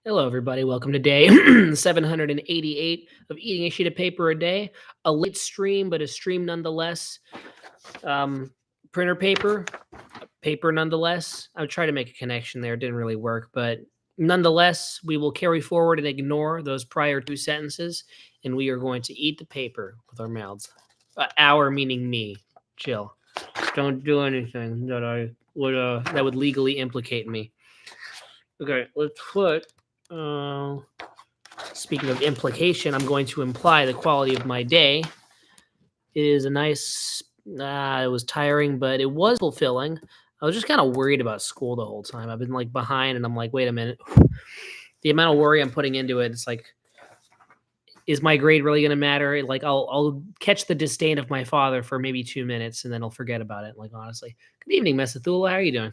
Hello, everybody. Welcome to day 788 of eating a sheet of paper a day. A late stream, but a stream nonetheless. Um, Printer paper nonetheless. I would try to make a connection there. It didn't really work, but nonetheless, we will carry forward and ignore those prior two sentences, and we are going to eat the paper with our mouths. Our meaning me. Chill. Just don't do anything that would legally implicate me. Okay, let's put speaking of implication, I'm going to imply the quality of my day is a nice. It was tiring, but it was fulfilling. I was just kind of worried about school the whole time. I've been like behind, and I'm like, wait a minute. The amount of worry I'm putting into it, it's like, is my grade really going to matter? Like, I'll catch the disdain of my father for maybe 2 minutes, and then I'll forget about it. Like, honestly. Good evening, Messathula. How are you doing?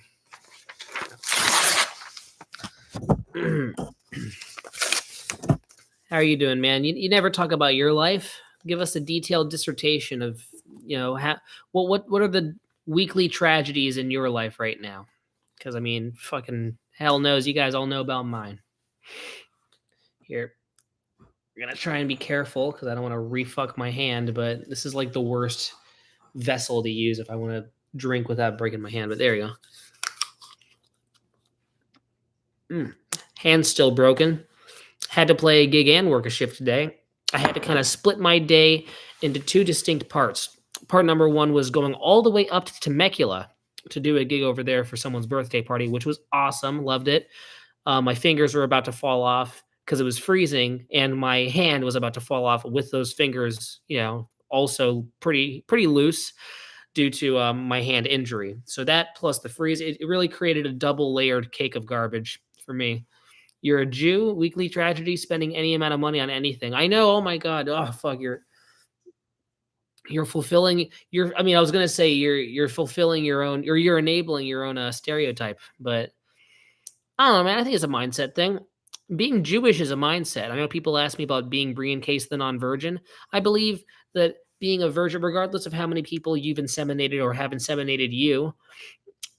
How are you doing, man? You never talk about your life. Give us a detailed dissertation of, what are the weekly tragedies in your life right now? Because I mean, fucking hell knows, you guys all know about mine. Here, we're gonna try and be careful because I don't want to refuck my hand, but this is like the worst vessel to use if I want to drink without breaking my hand. But there you go. Hand's still broken. Had to play a gig and work a shift today. I had to kind of split my day into two distinct parts. Part number one was going all the way up to Temecula to do a gig over there for someone's birthday party, which was awesome. Loved it. My fingers were about to fall off because it was freezing, and my hand was about to fall off with those fingers, also pretty loose due to my hand injury. So that plus the freeze, it really created a double layered cake of garbage for me. You're a Jew, weekly tragedy, spending any amount of money on anything. I know. Oh my God. Oh fuck. You're fulfilling your. I mean, I was gonna say you're fulfilling your own, or you're enabling your own stereotype. But I don't know, man. I think it's a mindset thing. Being Jewish is a mindset. I know people ask me about being Brian Case the non-virgin. I believe that being a virgin, regardless of how many people you've inseminated or have inseminated you,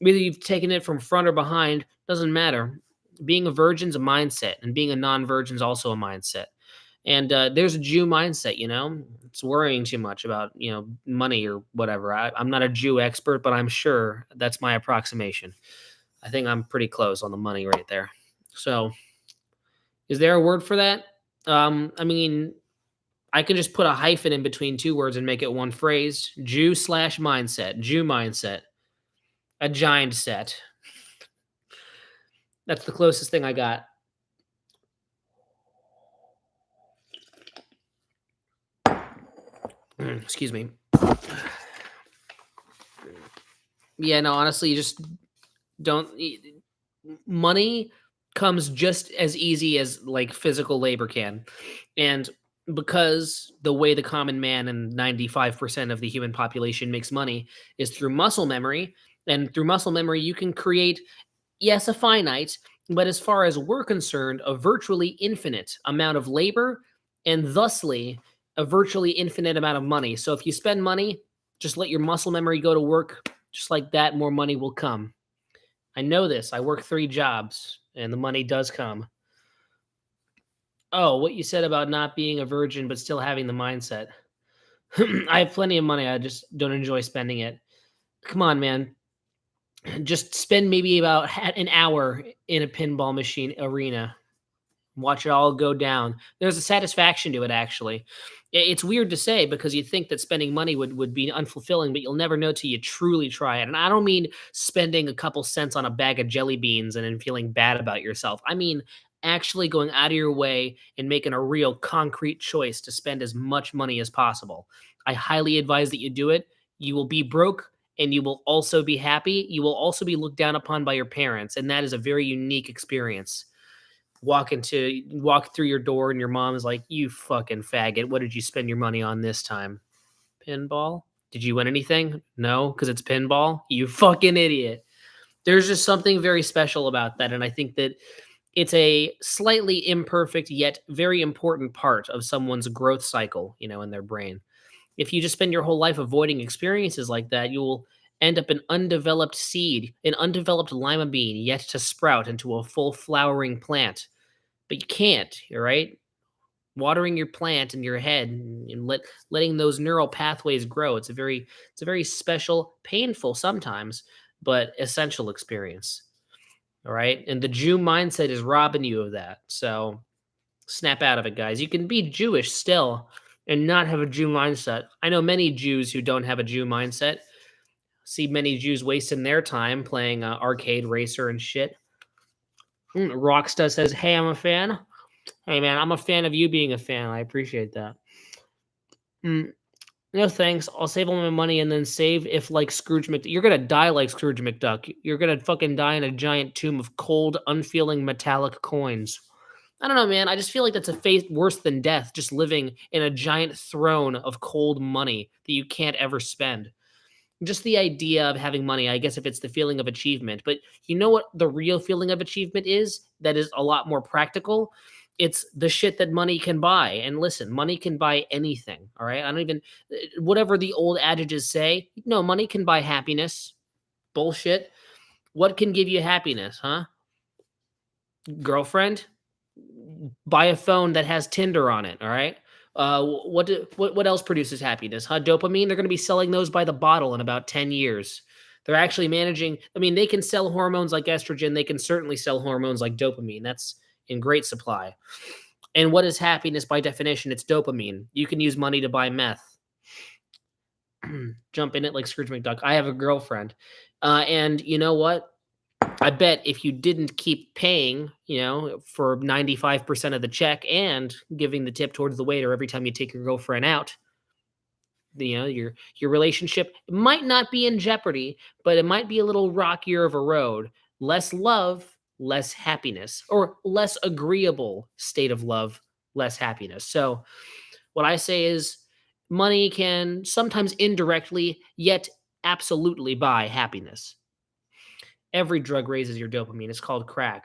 whether you've taken it from front or behind, doesn't matter. Being a virgin's a mindset, and being a non-virgin's also a mindset. And there's a Jew mindset, it's worrying too much about, money or whatever. I'm not a Jew expert, but I'm sure that's my approximation. I think I'm pretty close on the money right there. So is there a word for that? I mean, I could just put a hyphen in between two words and make it one phrase. Jew/mindset. Jew mindset. A giant set. That's the closest thing I got. Excuse me. Yeah, no, honestly, you just don't. Money comes just as easy as like physical labor can. And because the way the common man and 95% of the human population makes money is through muscle memory, and through muscle memory, you can create, yes, a finite, but as far as we're concerned, a virtually infinite amount of labor, and thusly a virtually infinite amount of money. So if you spend money, just let your muscle memory go to work. Just like that, more money will come. I know this. I work 3 jobs, and the money does come. Oh, what you said about not being a virgin but still having the mindset. I have plenty of money. I just don't enjoy spending it. Come on, man. Just spend maybe about an hour in a pinball machine arena. Watch it all go down. There's a satisfaction to it, actually. It's weird to say because you think that spending money would be unfulfilling, but you'll never know till you truly try it. And I don't mean spending a couple cents on a bag of jelly beans and then feeling bad about yourself. I mean actually going out of your way and making a real concrete choice to spend as much money as possible. I highly advise that you do it. You will be broke and you will also be happy. You will also be looked down upon by your parents, and that is a very unique experience. Walk through your door and your mom is like, "You fucking faggot. What did you spend your money on this time? Pinball? Did you win anything? No, because it's pinball? You fucking idiot." There's just something very special about that, and I think that it's a slightly imperfect yet very important part of someone's growth cycle, in their brain. If you just spend your whole life avoiding experiences like that, you will end up an undeveloped seed, an undeveloped lima bean yet to sprout into a full flowering plant. but you can't, all right? Watering your plant in your head and letting those neural pathways grow. It's a very special, painful sometimes, but essential experience. All right. And the Jew mindset is robbing you of that. So snap out of it, guys. You can be Jewish still and not have a Jew mindset. I know many Jews who don't have a Jew mindset. See many Jews wasting their time playing arcade racer and shit. Rockstar says, "Hey, I'm a fan. Hey, man, I'm a fan of you being a fan. I appreciate that." Mm, no thanks. I'll save all my money and then save if like Scrooge McDuck. You're gonna die like Scrooge McDuck. You're gonna fucking die in a giant tomb of cold, unfeeling metallic coins. I don't know, man. I just feel like that's a fate worse than death, just living in a giant throne of cold money that you can't ever spend. Just the idea of having money, I guess if it's the feeling of achievement. But you know what the real feeling of achievement is? That is a lot more practical. It's the shit that money can buy. And listen, money can buy anything. All right. I don't even, whatever the old adages say, no, money can buy happiness. Bullshit. What can give you happiness, huh? Girlfriend? Buy a phone that has Tinder on it. All right. What else produces happiness? Huh? Dopamine. They're going to be selling those by the bottle in about 10 years. They're actually managing. I mean, they can sell hormones like estrogen. They can certainly sell hormones like dopamine. That's in great supply. And what is happiness by definition? It's dopamine. You can use money to buy meth. Jump in it like Scrooge McDuck. I have a girlfriend, and you know what? I bet if you didn't keep paying, for 95% of the check and giving the tip towards the waiter every time you take your girlfriend out, your relationship might not be in jeopardy, but it might be a little rockier of a road. Less love, less happiness, or less agreeable state of love, less happiness. So, what I say is money can sometimes indirectly, yet absolutely buy happiness. Every drug raises your dopamine. It's called crack.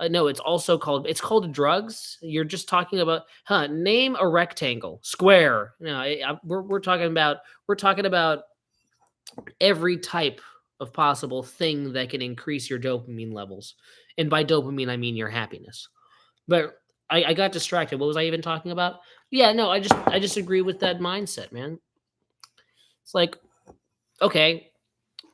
No, it's called drugs. You're just talking about, name a rectangle, square. No, we're talking about every type of possible thing that can increase your dopamine levels. And by dopamine, I mean your happiness. But I got distracted. What was I even talking about? Yeah, no, I just agree with that mindset, man. It's like, okay,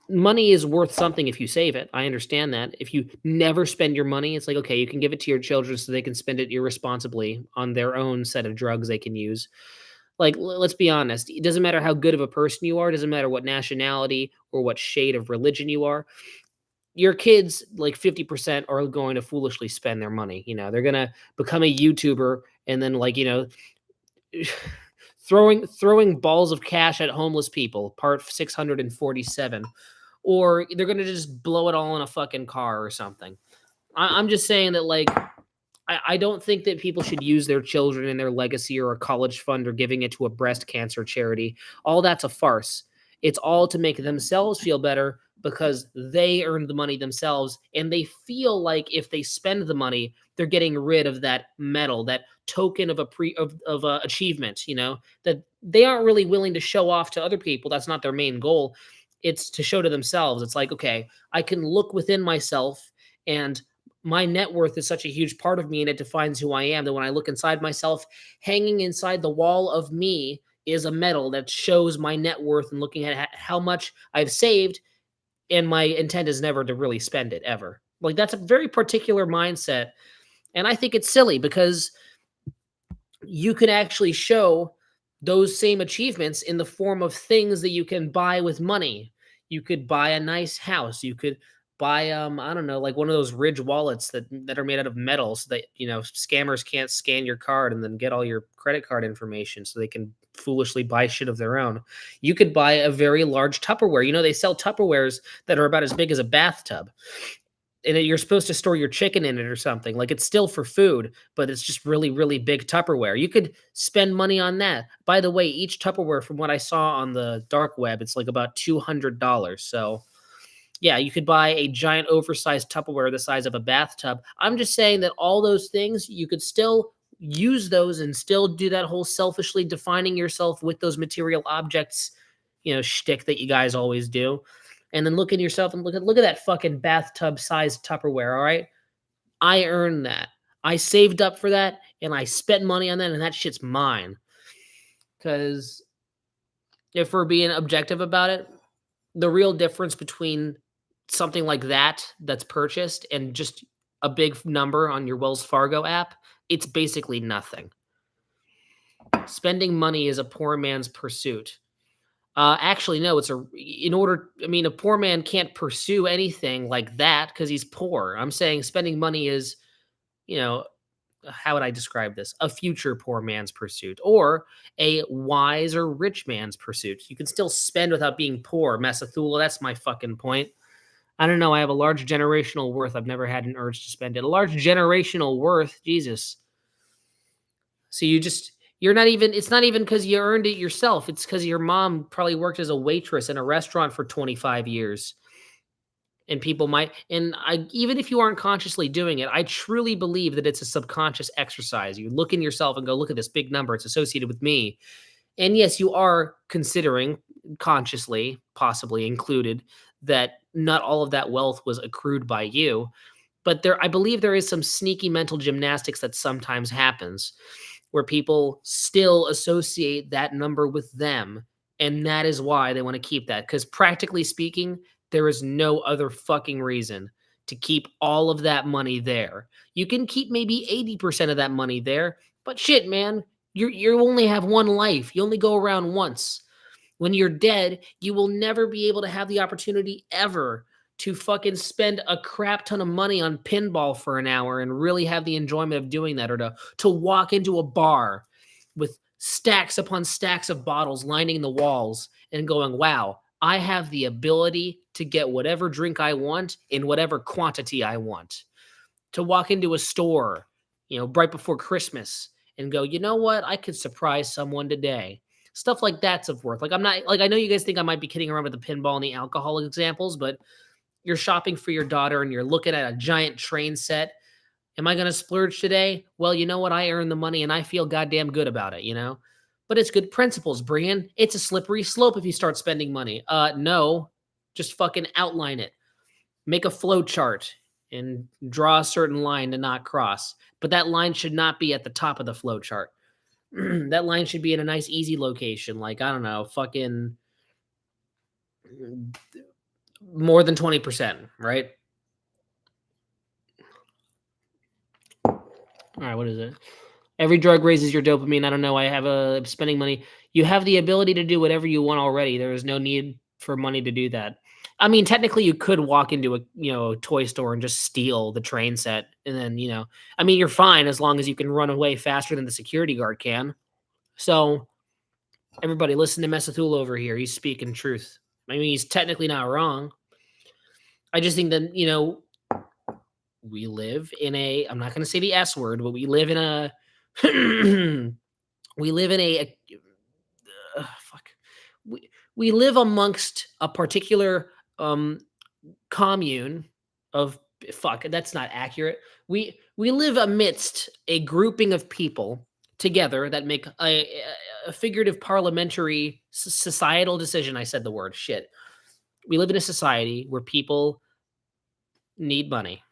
money is worth something if you save it. I understand that. If you never spend your money, it's like, okay, you can give it to your children so they can spend it irresponsibly on their own set of drugs they can use. Like, let's be honest. It doesn't matter how good of a person you are. It doesn't matter what nationality or what shade of religion you are. Your kids, like 50%, are going to foolishly spend their money. They're going to become a YouTuber and then, like, throwing balls of cash at homeless people, part 647, or they're gonna just blow it all in a fucking car or something. I'm just saying that, like, I don't think that people should use their children in their legacy or a college fund or giving it to a breast cancer charity. All that's a farce. It's all to make themselves feel better because they earned the money themselves and they feel like if they spend the money, they're getting rid of that medal, that token of achievement, that they aren't really willing to show off to other people. That's not their main goal. It's to show to themselves. It's like, okay, I can look within myself and my net worth is such a huge part of me and it defines who I am that when I look inside myself, hanging inside the wall of me is a medal that shows my net worth and looking at how much I've saved. And my intent is never to really spend it ever. Like, that's a very particular mindset. And I think it's silly because you can actually show those same achievements in the form of things that you can buy with money. You could buy a nice house. You could buy I don't know, like one of those Ridge wallets that are made out of metal so that, scammers can't scan your card and then get all your credit card information so they can foolishly buy shit of their own. You could buy a very large Tupperware. They sell Tupperwares that are about as big as a bathtub and you're supposed to store your chicken in it or something. Like, it's still for food, but it's just really, really big Tupperware. You could spend money on that. By the way, each Tupperware, from what I saw on the dark web, it's like about $200. So, yeah, you could buy a giant oversized Tupperware the size of a bathtub. I'm just saying that all those things, you could still use those and still do that whole selfishly defining yourself with those material objects, shtick that you guys always do. And then look at yourself and look at that fucking bathtub sized Tupperware, all right? I earned that. I saved up for that and I spent money on that and that shit's mine. Because if we're being objective about it, the real difference between something like that that's purchased and just a big number on your Wells Fargo app, it's basically nothing. Spending money is a poor man's pursuit. Actually, no, a poor man can't pursue anything like that because he's poor. I'm saying spending money is, you know, how would I describe this? A future poor man's pursuit or a wise or rich man's pursuit. You can still spend without being poor. Methuselah, that's my fucking point. I don't know. I have a large generational worth. I've never had an urge to spend it. A large generational worth. Jesus. So you're not even, it's not even because you earned it yourself. It's because your mom probably worked as a waitress in a restaurant for 25 years. And people might, and even if you aren't consciously doing it, I truly believe that it's a subconscious exercise. You look in yourself and go, look at this big number. It's associated with me. And yes, you are considering consciously, possibly included, that not all of that wealth was accrued by you. But I believe there is some sneaky mental gymnastics that sometimes happens where people still associate that number with them. And that is why they want to keep that. Because practically speaking, there is no other fucking reason to keep all of that money there. You can keep maybe 80% of that money there, but shit, man, you only have one life. You only go around once. When you're dead, you will never be able to have the opportunity ever to fucking spend a crap ton of money on pinball for an hour and really have the enjoyment of doing that, or to walk into a bar with stacks upon stacks of bottles lining the walls and going, wow, I have the ability to get whatever drink I want in whatever quantity I want. To walk into a store, right before Christmas and go, you know what? I could surprise someone today. Stuff like that's of worth. Like, I'm not, like, I know you guys think I might be kidding around with the pinball and the alcohol examples, but you're shopping for your daughter and you're looking at a giant train set. Am I going to splurge today? Well, you know what? I earned the money and I feel goddamn good about it. But it's good principles, Brian. It's a slippery slope if you start spending money. No, just fucking outline it. Make a flow chart and draw a certain line to not cross. But that line should not be at the top of the flow chart. That line should be in a nice, easy location. Like, I don't know, fucking more than 20%, right? All right, what is it? Every drug raises your dopamine. I don't know. I have spending money. You have the ability to do whatever you want already. There is no need for money to do that. I mean, technically, you could walk into a toy store and just steal the train set, and then you're fine as long as you can run away faster than the security guard can. So, everybody, listen to Methuselah over here. He's speaking truth. I mean, he's technically not wrong. I just think that we live in a. I'm not going to say the S word, but we live in a. We live in a fuck. We live amongst a particular commune of fuck. That's not accurate. We live amidst a grouping of people together that make a figurative parliamentary societal decision. I said the word shit. We live in a society where people need money.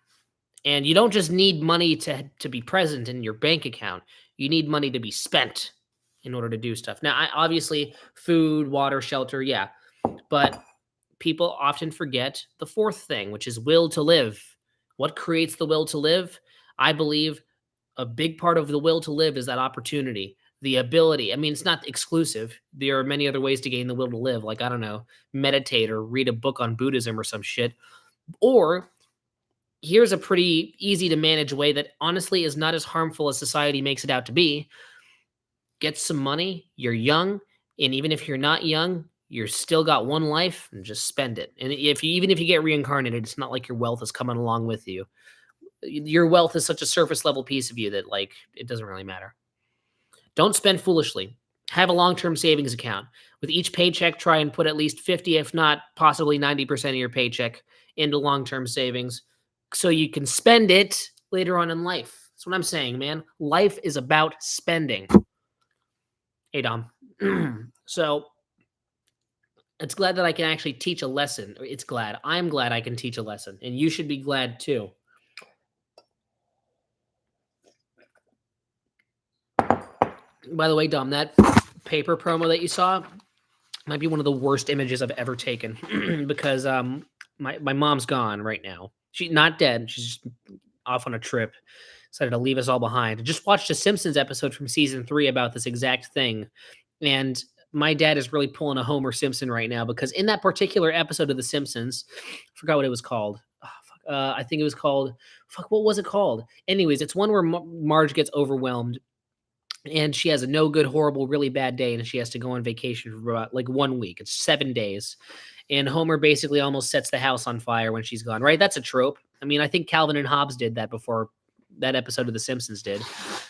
And you don't just need money to be present in your bank account. You need money to be spent in order to do stuff. Now, obviously, food, water, shelter, yeah. But people often forget the fourth thing, which is will to live. What creates the will to live? I believe a big part of the will to live is that opportunity, the ability. I mean, it's not exclusive. There are many other ways to gain the will to live, like, I don't know, meditate or read a book on Buddhism or some shit. Or here's a pretty easy to manage way that honestly is not as harmful as society makes it out to be. Get some money. You're young. And even if you're not young, you're still got one life and just spend it. And even if you get reincarnated, it's not like your wealth is coming along with you. Your wealth is such a surface level piece of you that it doesn't really matter. Don't spend foolishly. Have a long-term savings account. With each paycheck, try and put at least 50, if not possibly 90% of your paycheck into long-term savings, so you can spend it later on in life. That's what I'm saying, man. Life is about spending. Hey, Dom. So it's glad that I can actually teach a lesson. I'm glad I can teach a lesson. And you should be glad too. By the way, Dom, that paper promo that you saw might be one of the worst images I've ever taken because my mom's gone right now. She's not dead. She's just off on a trip. Decided to leave us all behind. Just watched a Simpsons episode from season 3 about this exact thing, and my dad is really pulling a Homer Simpson right now because in that particular episode of The Simpsons, I forgot what it was called. Oh, fuck, I think it was called. Fuck, what was it called? Anyways, it's one where Marge gets overwhelmed and she has a no good, horrible, really bad day, and she has to go on vacation for about like 1 week. It's 7 days. And Homer basically almost sets the house on fire when she's gone, right? That's a trope. I mean, I think Calvin and Hobbes did that before that episode of The Simpsons did.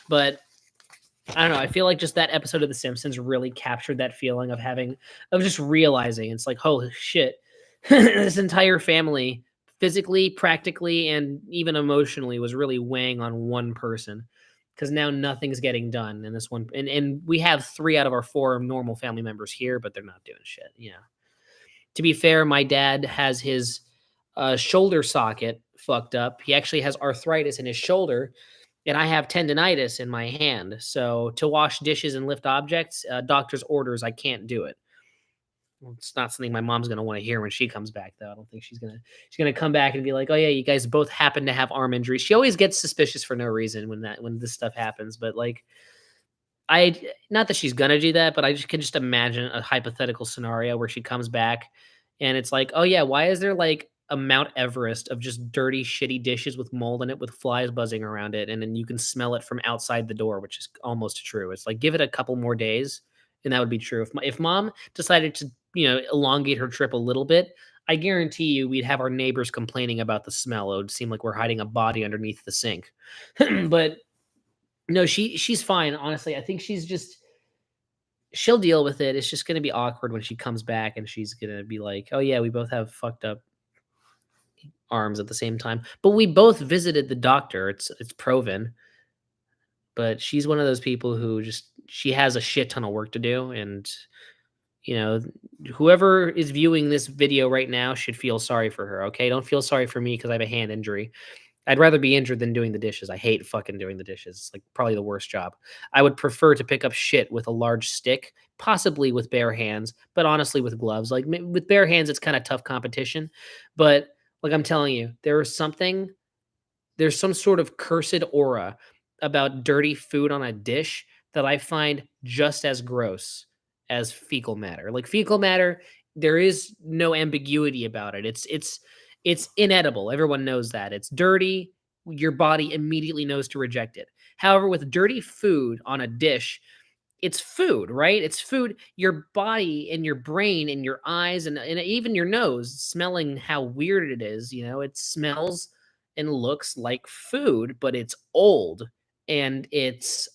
But I don't know. I feel like just that episode of The Simpsons really captured that feeling of just realizing it's like, holy shit, this entire family, physically, practically, and even emotionally, was really weighing on one person because now nothing's getting done in this one. And we have 3 out of our 4 normal family members here, but they're not doing shit. To be fair, my dad has his shoulder socket fucked up. He actually has arthritis in his shoulder, and I have tendonitis in my hand. So to wash dishes and lift objects, doctor's orders, I can't do it. Well, it's not something my mom's gonna want to hear when she comes back, though. I don't think she's gonna come back and be like, "Oh yeah, you guys both happen to have arm injuries." She always gets suspicious for no reason when this stuff happens. But like, I not that she's gonna do that, but I just can just imagine a hypothetical scenario where she comes back and it's like, "Oh yeah, why is there like a Mount Everest of just dirty, shitty dishes with mold in it with flies buzzing around it, and then you can smell it from outside the door," which is almost true. It's like give it a couple more days, and that would be true. If mom decided to elongate her trip a little bit, I guarantee you we'd have our neighbors complaining about the smell. It would seem like we're hiding a body underneath the sink, but no, she's fine, honestly. I think she'll deal with it. It's just gonna be awkward when she comes back and she's gonna be like, "Oh yeah, we both have fucked up arms at the same time." But we both visited the doctor. It's proven. But she's one of those people who just she has a shit ton of work to do, and you know, whoever is viewing this video right now should feel sorry for her, okay? Don't feel sorry for me because I have a hand injury. I'd rather be injured than doing the dishes. I hate fucking doing the dishes. It's like probably the worst job. I would prefer to pick up shit with a large stick, possibly with bare hands, but honestly with gloves. Like with bare hands, it's kind of tough competition. But like I'm telling you, there's some sort of cursed aura about dirty food on a dish that I find just as gross as fecal matter. Like fecal matter, there is no ambiguity about it. It's inedible. Everyone knows that. It's dirty. Your body immediately knows to reject it. However, with dirty food on a dish, it's food, right? It's food. Your body and your brain and your eyes and even your nose smelling how weird it is, it smells and looks like food, but it's old and it's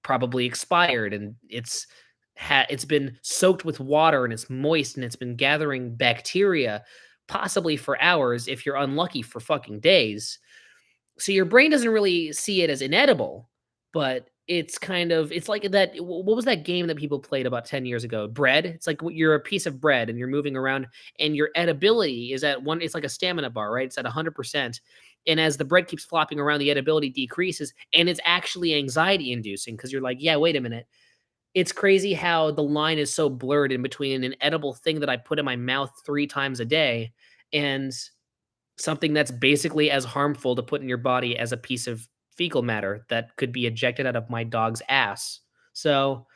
probably expired and it's been soaked with water and it's moist and it's been gathering bacteria possibly for hours if you're unlucky for fucking days. So your brain doesn't really see it as inedible, but it's like that. What was that game that people played about 10 years ago? Bread. It's like you're a piece of bread and you're moving around, and your edibility is at one. It's like a stamina bar, right? It's at 100%. And as the bread keeps flopping around, the edibility decreases, and it's actually anxiety inducing because you're like, yeah, wait a minute. It's crazy how the line is so blurred in between an edible thing that I put in my mouth 3 times a day and something that's basically as harmful to put in your body as a piece of fecal matter that could be ejected out of my dog's ass. So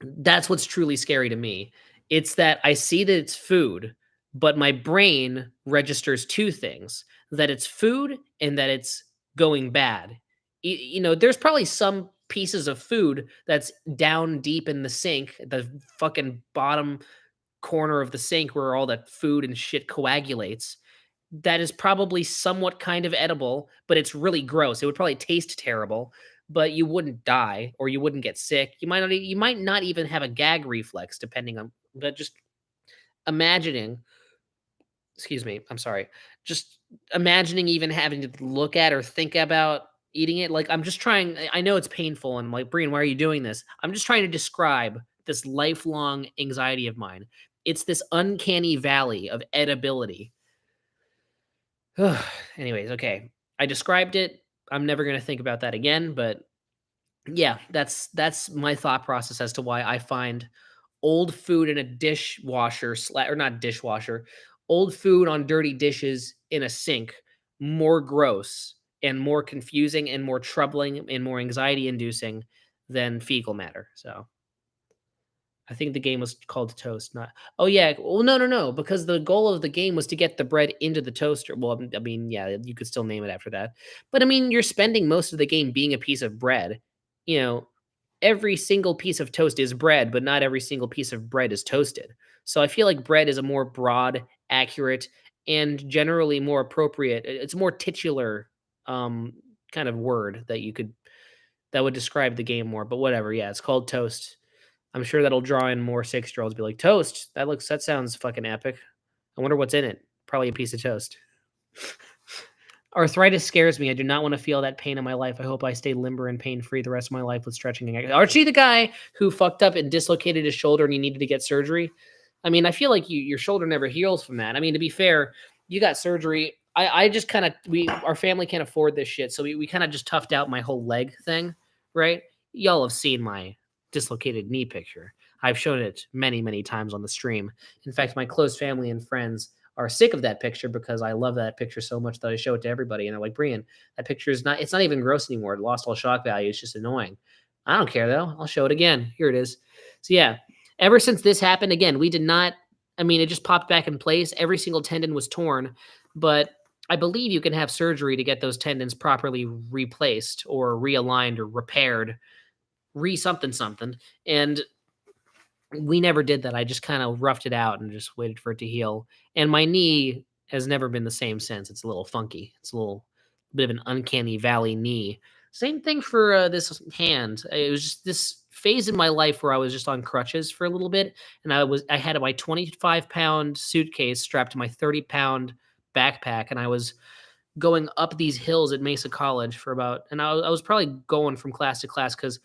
that's what's truly scary to me. It's that I see that it's food, but my brain registers 2 things: that it's food and that it's going bad. There's probably some pieces of food that's down deep in the sink, the fucking bottom corner of the sink where all that food and shit coagulates, that is probably somewhat kind of edible, but it's really gross. It would probably taste terrible, but you wouldn't die or you wouldn't get sick. You might not even have a gag reflex depending on, but just imagining, excuse me, I'm sorry. Just imagining even having to look at or think about eating it. Like I'm just trying, I know it's painful and like, Brian, why are you doing this? I'm just trying to describe this lifelong anxiety of mine. It's this uncanny valley of edibility. Anyways, okay. I described it. I'm never going to think about that again, but Yeah, that's my thought process as to why I find old food in a dishwasher or not dishwasher, old food on dirty dishes in a sink more gross and more confusing and more troubling and more anxiety inducing than fecal matter. So I think the game was called Toast, not. Oh yeah, well no, no, no, because the goal of the game was to get the bread into the toaster. Well, I mean, yeah, you could still name it after that. But I mean, you're spending most of the game being a piece of bread. You know, every single piece of toast is bread, but not every single piece of bread is toasted. So I feel like bread is a more broad, accurate, and generally more appropriate. It's a more titular um kind of word that you could that would describe the game more. But whatever, yeah, it's called Toast. I'm sure that'll draw in more six-year-olds, be like, "Toast? That sounds fucking epic. I wonder what's in it. Probably a piece of toast." Arthritis scares me. I do not wanna feel that pain in my life. I hope I stay limber and pain-free the rest of my life with stretching and Archie, the guy who fucked up and dislocated his shoulder and he needed to get surgery? I mean, I feel like your shoulder never heals from that. I mean, to be fair, you got surgery. I just kinda our family can't afford this shit, so we kinda just toughed out my whole leg thing, right? Y'all have seen my dislocated knee picture. I've shown it many, many times on the stream. In fact, my close family and friends are sick of that picture because I love that picture so much that I show it to everybody. And they're like, Brian, that picture is not, it's not even gross anymore. It lost all shock value. It's just annoying. I don't care though. I'll show it again. Here it is. So yeah, ever since this happened, again, we did not, I mean, it just popped back in place. Every single tendon was torn, but I believe you can have surgery to get those tendons properly replaced or realigned or repaired, something something. And we never did that. I just kind of roughed it out and just waited for it to heal. And my knee has never been the same since. It's a little funky. It's a little bit of an uncanny valley knee. Same thing for this hand. It was just this phase in my life where I was just on crutches for a little bit, and I had my 25-pound suitcase strapped to my 30-pound backpack, and I was going up these hills at Mesa College for about, and I was probably going from class to class because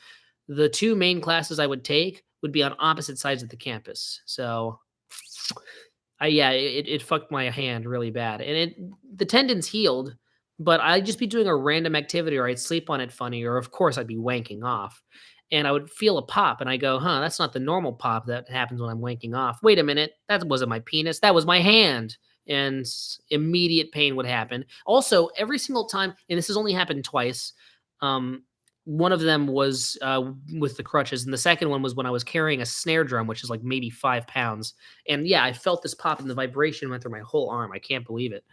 the two main classes I would take would be on opposite sides of the campus. So yeah, it fucked my hand really bad, and the tendons healed, but I'd just be doing a random activity, or I'd sleep on it funny, or of course I'd be wanking off, and I would feel a pop, and I go, "Huh, that's not the normal pop that happens when I'm wanking off. Wait a minute, that wasn't my penis, that was my hand." And immediate pain would happen. Also, every single time, and this has only happened twice. Um, One of them was with the crutches, and the second one was when I was carrying a snare drum, which is like maybe 5 pounds. And yeah, I felt this pop and the vibration went through my whole arm. I can't believe it.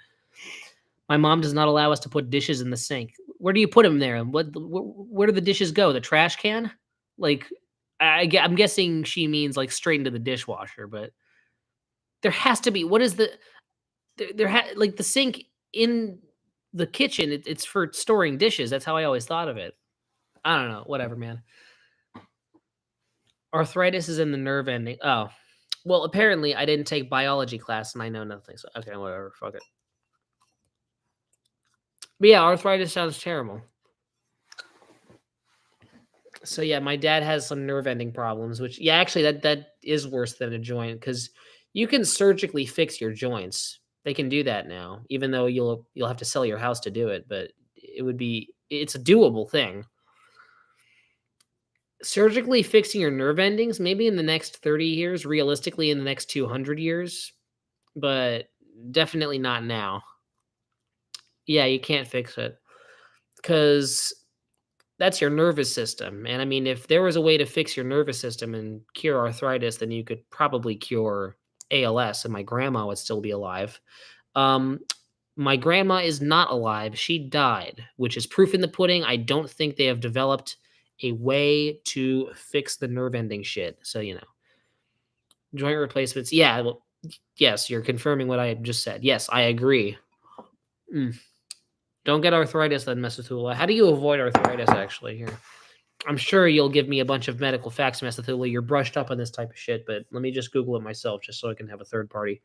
My mom does not allow us to put dishes in the sink. Where do you put them there? And where do the dishes go? The trash can? Like, I'm guessing she means like straight into the dishwasher, but there has to be. What is the like the sink in the kitchen? It's for storing dishes. That's how I always thought of it. I don't know. Whatever, man. Arthritis is in the nerve ending. Oh, well, apparently I didn't take biology class and I know nothing. So okay, whatever. Fuck it. But yeah, arthritis sounds terrible. So yeah, my dad has some nerve ending problems, which yeah, actually that is worse than a joint because you can surgically fix your joints. They can do that now, even though you'll have to sell your house to do it, but it's a doable thing. Surgically fixing your nerve endings, maybe in the next 30 years, realistically in the next 200 years, but definitely not now. Yeah, you can't fix it because that's your nervous system. And I mean, if there was a way to fix your nervous system and cure arthritis, then you could probably cure ALS and my grandma would still be alive. Um, my grandma is not alive. She died, which is proof in the pudding. I don't think they have developed a way to fix the nerve ending shit. So, joint replacements. Yeah. Well, yes, you're confirming what I just said. Yes, I agree. Mm. Don't get arthritis then, Mesotula. How do you avoid arthritis actually here? I'm sure you'll give me a bunch of medical facts, Mesotula. You're brushed up on this type of shit, but let me just Google it myself just so I can have a third party.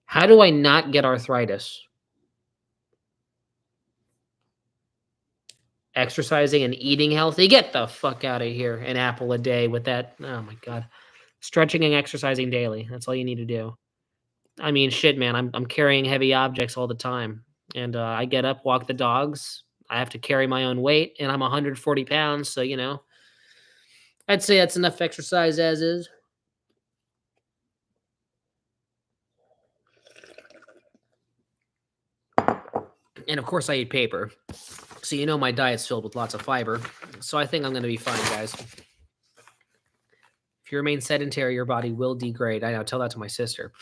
How do I not get arthritis? Exercising and eating healthy? Get the fuck out of here. An apple a day with that. Oh my God. Stretching and exercising daily. That's all you need to do. I mean, shit, man. I'm carrying heavy objects all the time. And I get up, walk the dogs. I have to carry my own weight, and I'm 140 pounds, so, I'd say that's enough exercise as is. And, of course, I eat paper. So my diet's filled with lots of fiber. So I think I'm going to be fine, guys. If you remain sedentary, your body will degrade. I know, tell that to my sister.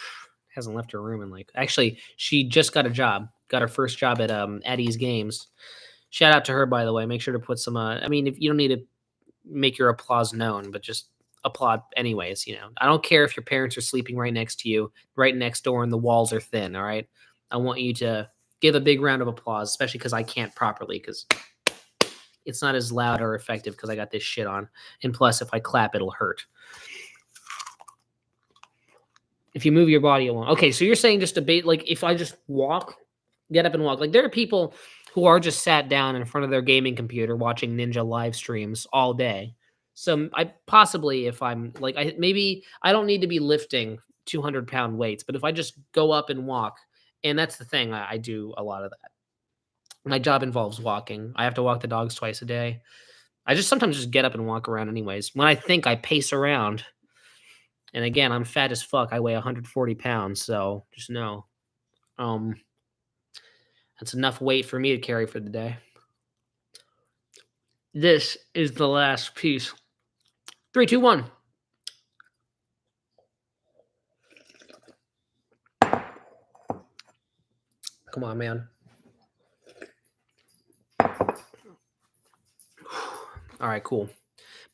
Hasn't left her room in actually, she just got a job. Got her first job at Eddie's Games. Shout out to her, by the way. Make sure to put some if you don't need to make your applause known, but just applaud anyways, I don't care if your parents are sleeping right next to you, right next door, and the walls are thin, all right? I want you to give a big round of applause, especially because I can't properly, because it's not as loud or effective because I got this shit on. And plus, if I clap, it'll hurt. If you move your body along. Okay, so you're saying just debate, if I just get up and walk. There are people who are just sat down in front of their gaming computer watching Ninja live streams all day. So I possibly, if I'm maybe I don't need to be lifting 200-pound weights, but if I just go up and walk, and that's the thing, I do a lot of that. My job involves walking. I have to walk the dogs twice a day. I just sometimes just get up and walk around anyways. When I think, I pace around. And again, I'm fat as fuck. I weigh 140 pounds, so just know. That's enough weight for me to carry for the day. This is the last piece. 3, 2, 1. Come on, man. All right, cool.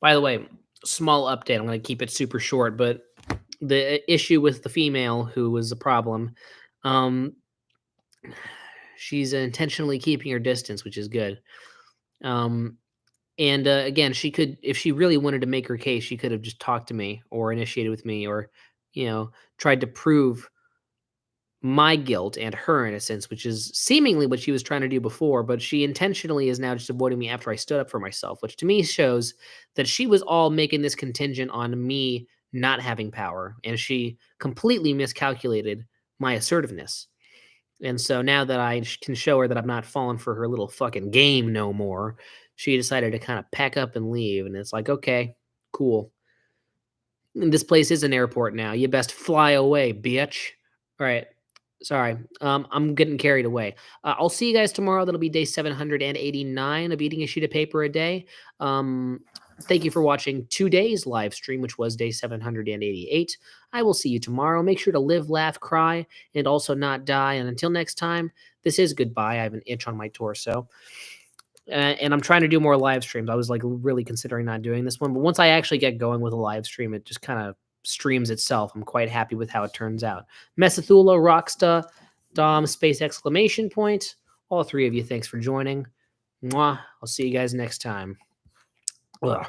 By the way, small update. I'm going to keep it super short, but the issue with the female who was the problem, she's intentionally keeping her distance, which is good. And again, she could, if she really wanted to make her case, she could have just talked to me or initiated with me or, tried to prove my guilt and her innocence, which is seemingly what she was trying to do before, but she intentionally is now just avoiding me after I stood up for myself, which to me shows that she was all making this contingent on me not having power, and she completely miscalculated my assertiveness. And so now that I can show her that I'm not falling for her little fucking game no more, she decided to kind of pack up and leave. And it's like, okay, cool. And this place is an airport now. You best fly away, bitch. All right. Sorry. I'm getting carried away. I'll see you guys tomorrow. That'll be day 789 of eating a sheet of paper a day. Thank you for watching today's live stream, which was day 788. I will see you tomorrow. Make sure to live, laugh, cry, and also not die. And until next time, this is goodbye. I have an itch on my torso. And I'm trying to do more live streams. I was really considering not doing this one. But once I actually get going with a live stream, it just kind of streams itself. I'm quite happy with how it turns out. Mesathula, Rocksta, Dom, Space Exclamation Point. All three of you, thanks for joining. Mwah. I'll see you guys next time. Ugh.